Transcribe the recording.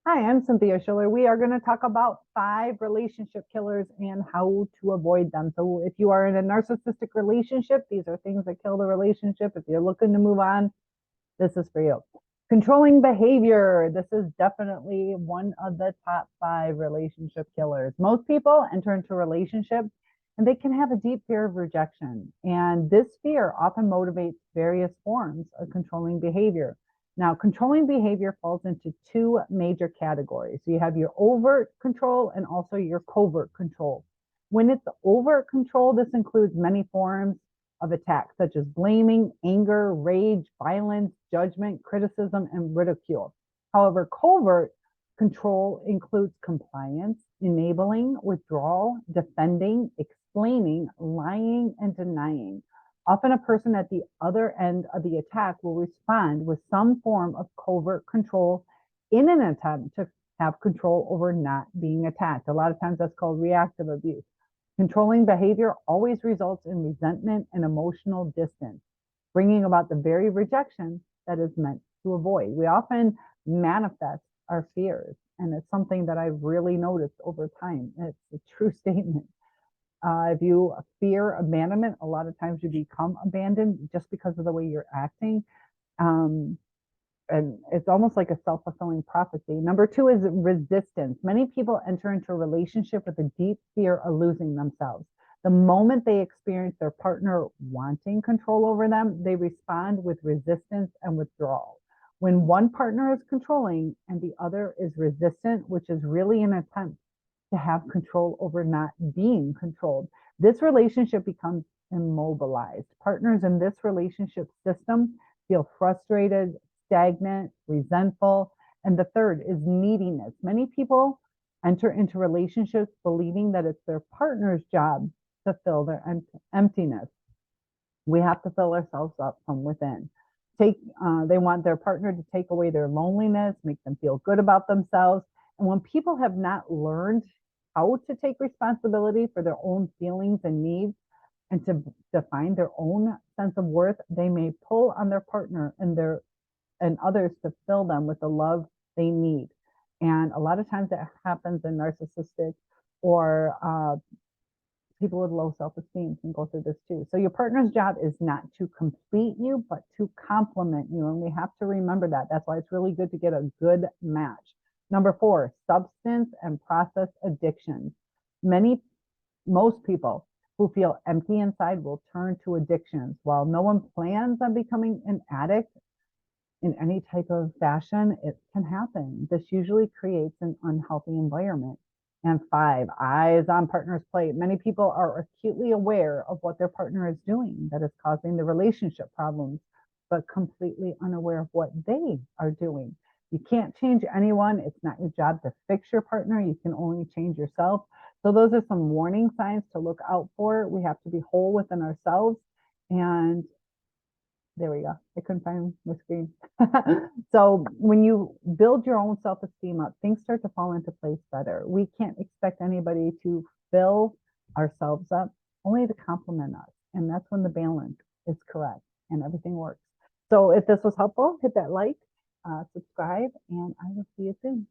Hi, I'm Cynthia Schiller. We are going to talk about 5 relationship killers and how to avoid them. So, if you are in a narcissistic relationship, these are things that kill the relationship. If you're looking to move on, this is for you. Controlling behavior. This is definitely one of the top 5 relationship killers. Most people enter into relationships and they can have a deep fear of rejection. And this fear often motivates various forms of controlling behavior. Now, controlling behavior falls into 2 major categories. So you have your overt control and also your covert control. When it's overt control, this includes many forms of attack, such as blaming, anger, rage, violence, judgment, criticism, and ridicule. However, covert control includes compliance, enabling, withdrawal, defending, explaining, lying, and denying. Often, a person at the other end of the attack will respond with some form of covert control in an attempt to have control over not being attacked. A lot of times that's called reactive abuse. Controlling behavior always results in resentment and emotional distance, bringing about the very rejection that is meant to avoid. We often manifest our fears, and it's something that I've really noticed over time. It's a true statement. If you fear abandonment, a lot of times you become abandoned just because of the way you're acting. Um, and it's almost like a self-fulfilling prophecy. Number 2 is resistance. Many people enter into a relationship with a deep fear of losing themselves. The moment they experience their partner wanting control over them, they respond with resistance and withdrawal. When one partner is controlling and the other is resistant, which is really an attempt to have control over not being controlled, this relationship becomes immobilized. Partners in this relationship system feel frustrated, stagnant, resentful. And the third is neediness. Many people enter into relationships believing that it's their partner's job to fill their emptiness. We have to fill ourselves up from within. They want their partner to take away their loneliness, make them feel good about themselves. And when people have not learned how to take responsibility for their own feelings and needs and to define their own sense of worth, they may pull on their partner and others to fill them with the love they need. And a lot of times that happens in narcissistic or people with low self-esteem can go through this too. So your partner's job is not to complete you, but to complement you. And we have to remember that. That's why it's really good to get a good match. Number 4, substance and process addictions. Most people who feel empty inside will turn to addictions. While no one plans on becoming an addict in any type of fashion, it can happen. This usually creates an unhealthy environment. And 5, eyes on partner's plate. Many people are acutely aware of what their partner is doing that is causing the relationship problems, but completely unaware of what they are doing. You can't change anyone. It's not your job to fix your partner. You can only change yourself. So those are some warning signs to look out for. We have to be whole within ourselves. And there we go. I couldn't find my screen. So when you build your own self-esteem up, things start to fall into place better. We can't expect anybody to fill ourselves up, only to compliment us. And that's when the balance is correct and everything works. So if this was helpful, hit that like, subscribe, and I will see you soon.